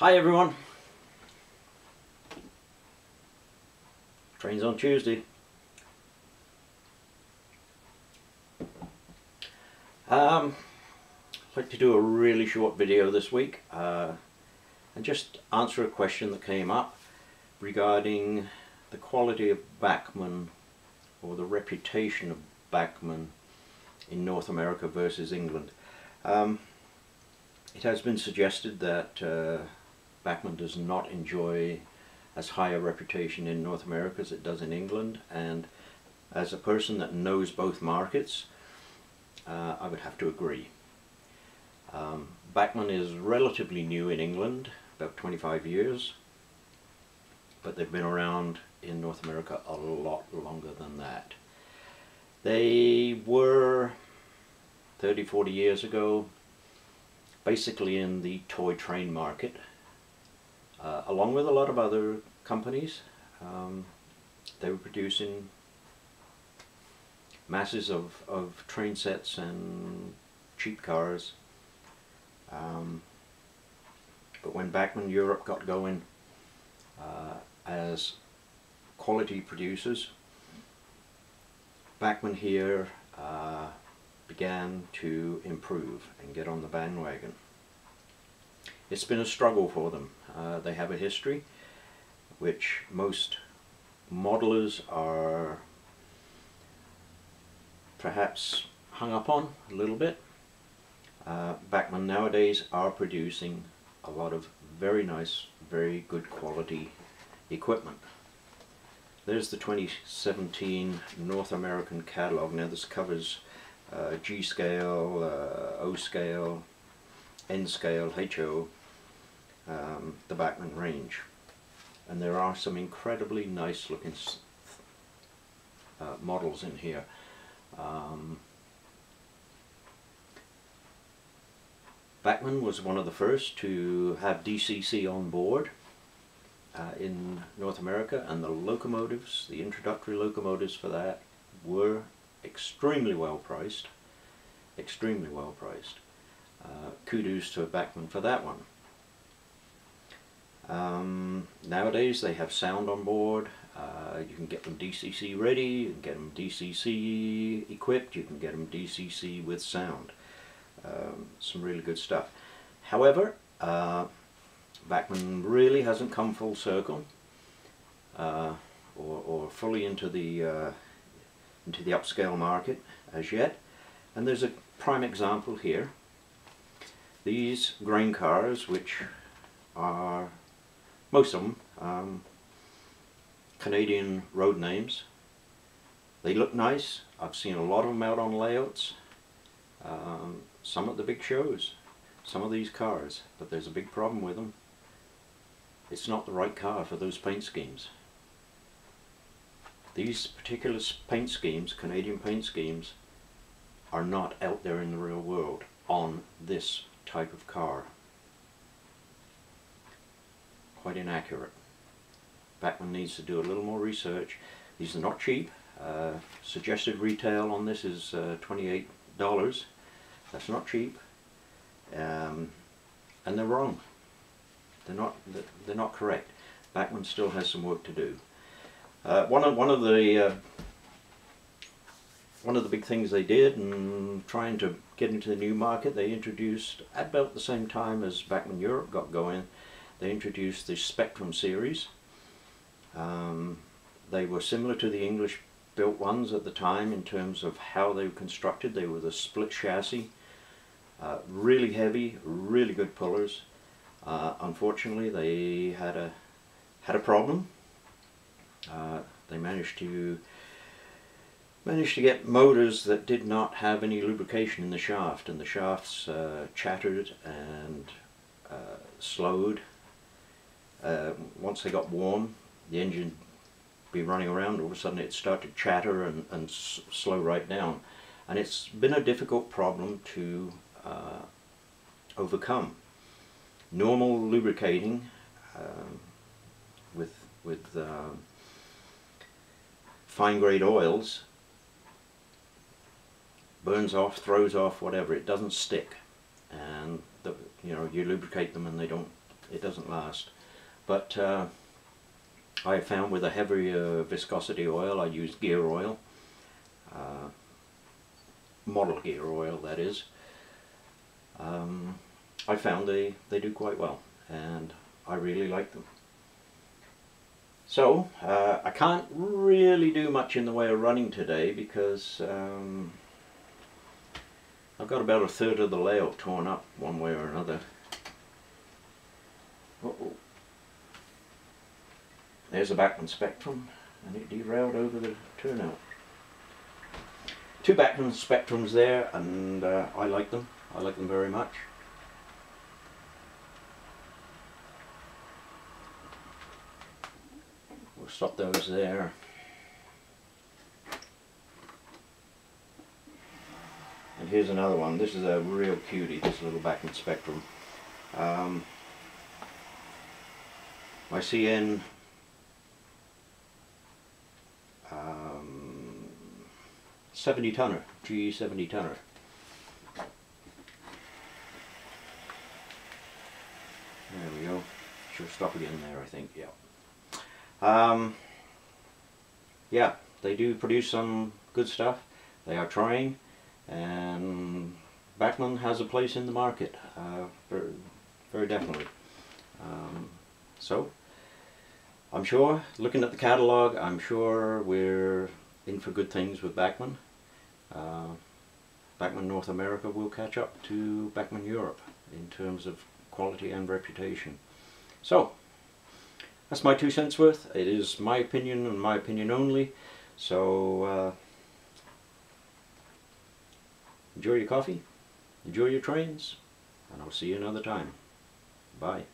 Hi everyone. Train's on Tuesday. I'd like to do a really short video this week and just answer a question that came up regarding the quality of Bachmann, or the reputation of Bachmann in North America versus England. It has been suggested that Bachmann does not enjoy as high a reputation in North America as it does in England, and as a person that knows both markets, I would have to agree. Bachmann is relatively new in England, about 25 years, but they've been around in North America a lot longer than that. They were 30-40 years ago basically in the toy train market, along with a lot of other companies. They were producing masses of train sets and cheap cars, but when Bachmann Europe got going as quality producers, Bachmann here began to improve and get on the bandwagon. It's been a struggle for them. They have a history which most modelers are perhaps hung up on a little bit. Bachmann nowadays are producing a lot of very nice, very good quality equipment. There's the 2017 North American catalog. Now this covers G scale, O scale, N scale, HO, the Bachmann range. And there are some incredibly nice looking models in here. Bachmann was one of the first to have DCC on board in North America, and the locomotives, the introductory locomotives for that, were extremely well priced. Extremely well priced. Kudos to Bachmann for that one. Nowadays they have sound on board. You can get them DCC ready, you can get them DCC equipped, you can get them DCC with sound. Some really good stuff. However, Bachmann really hasn't come full circle or fully into the upscale market as yet. And there's a prime example here. These grain cars, which are, most of them, Canadian road names. They look nice. I've seen a lot of them out on layouts, some at the big shows, some of these cars, but there's a big problem with them. It's not the right car for those paint schemes. These particular paint schemes, Canadian paint schemes, are not out there in the real world on this type of car. Quite inaccurate. Bachmann needs to do a little more research. These are not cheap. Suggested retail on this is $28. That's not cheap, and they're wrong. They're not correct. Bachmann still has some work to do. One of the big things they did in trying to get into the new market, they introduced, at about the same time as Bachmann Europe got going, they introduced the Spectrum series. They were similar to the English built ones at the time in terms of how they were constructed. They were the split chassis, really heavy, really good pullers. Unfortunately, they had a problem. They managed to get motors that did not have any lubrication in the shaft, and the shafts chattered and slowed. Once they got warm, the engine be running around, all of a sudden it started to chatter and slow right down. And it's been a difficult problem to overcome. Normal lubricating with fine grade oils burns off, throws off, whatever. It doesn't stick, and you lubricate them and they don't it doesn't last. But I found with a heavier viscosity oil, I use gear oil, model gear oil that is. I found they do quite well, and I really like them. So I can't really do much in the way of running today because I've got about a third of the layout torn up one way or another. Uh-oh. There's a Bachmann Spectrum, and it derailed over the turnout. Two Bachmann Spectrums there, and I like them. I like them very much. We'll stop those there. And here's another one. This is a real cutie, this little Bachmann Spectrum. My CN 70 tonner, GE 70 tonner. There we go. Should stop again there, I think. Yeah. Yeah, they do produce some good stuff. They are trying, and Bachmann has a place in the market, very, very definitely. So, I'm sure, looking at the catalogue, I'm sure we're in for good things with Bachmann. Bachmann North America will catch up to Bachmann Europe in terms of quality and reputation. So, that's my 2 cents worth. It is my opinion and my opinion only. So, enjoy your coffee, enjoy your trains, and I'll see you another time. Bye.